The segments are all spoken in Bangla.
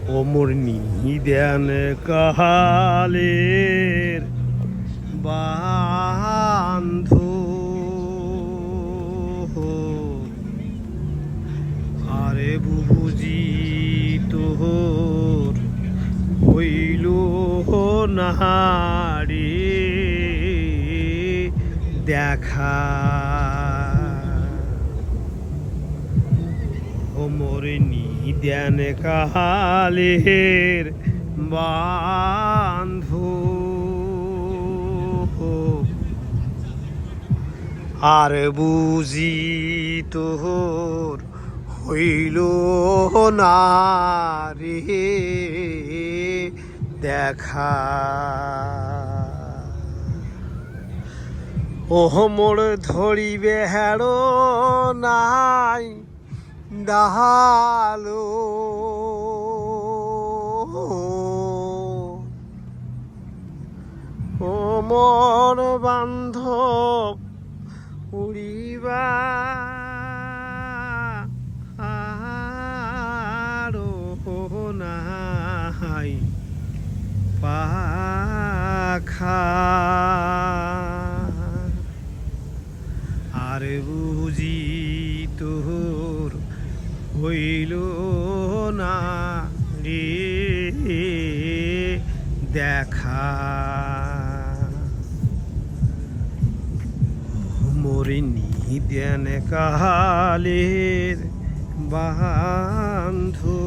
ও মোর নিদেন কাহালের বান্ধু আরে বুঝি তোর হইল নাহারে দেখা ও মোর নিদেন কাহালের বান্ধু আর বুঝি তোর হইল না রে দেখা ওহ মোর ধরিবে হেড়ো নাই ডাহালো ও মোর বান্ধব উড়িবা নাই পাখা আর বুঝি তোর হইল না রে দেখা মোরে নিদেন কাহালের বান্ধু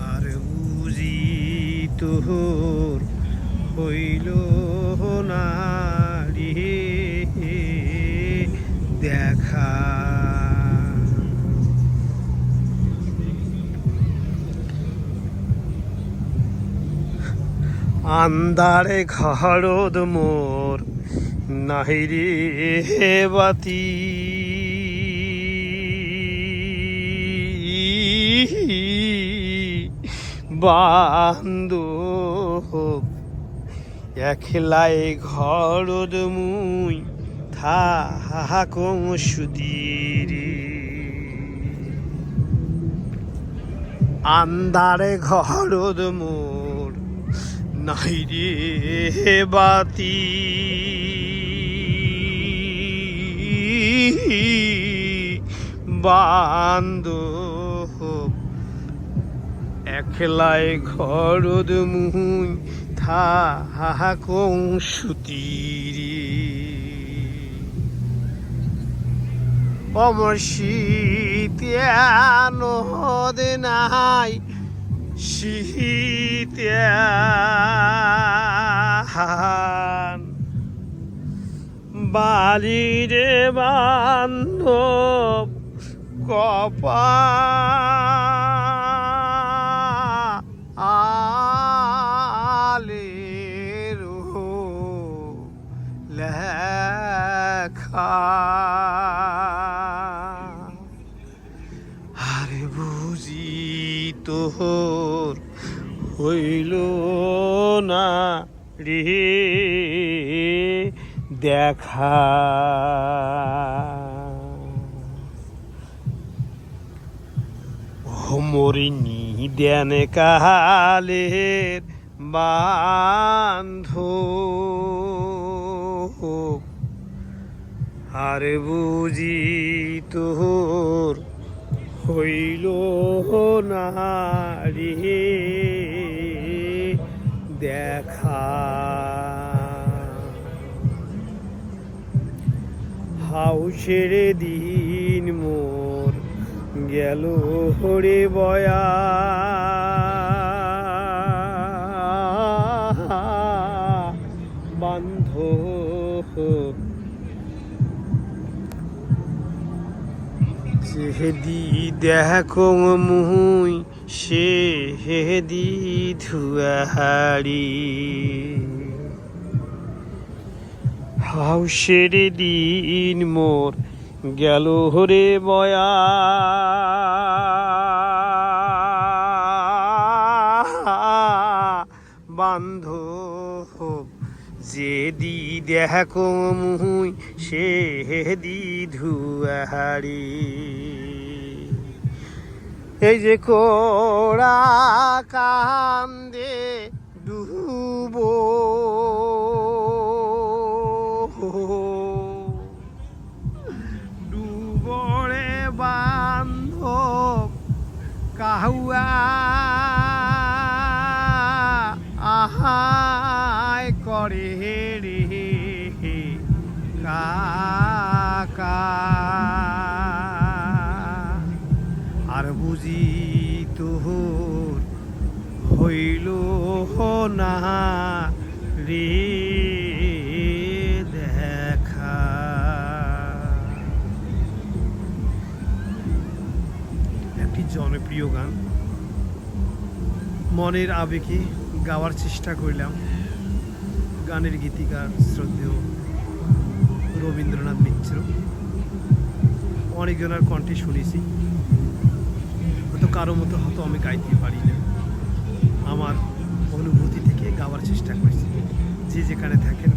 আর বুঝি তোর হইল না রে দেখা আন্দারে ঘরদ মোর নাহিরে বাতি বান্ধব একলাই ঘরদ মুই থাকং সুদিরে আন্দারে ঘরদ মোর নাইরে বাতি বান্ধব একলাই ঘরদ মুই থাকং সুতিরে অমর শীতিয়ান হদে নাই শীতিয়ান বালিরে বান্ধব কপালের লেখা আরে বুঝি তোর হইল না রে দেখা মোরে নিদেন কাহালের বান্ধু আর বুঝি তোর হইল না রে দেখা হাউসের দিন মোর গেল হরে বয়া বান্ধব সেহেদি দেখো মুই সেহেদি ধুয়াহারি হাউসের দিন মোর গেল হরে বয়া বান্ধব যেদি দেখো মুই সেদি ধুয়াহারি এই যে কোড়া কান্দে ডুবো ডুবরে বান্ধব কাহুয়া আহায় করে রে কাকা আর বুঝি তোর হইল না রে দেখা। একটি জনপ্রিয় গান, মনের আবেগে গাওয়ার চেষ্টা করলাম। গানের গীতিকার শ্রদ্ধেয় রবীন্দ্রনাথ মিত্র, অনেকজনের কণ্ঠে শুনেছি, হয়তো কারো মতো হয়তো আমি গাইতে পারি না, আমার অনুভূতি থেকে গাওয়ার চেষ্টা করেছি। যে যেখানে থাকেন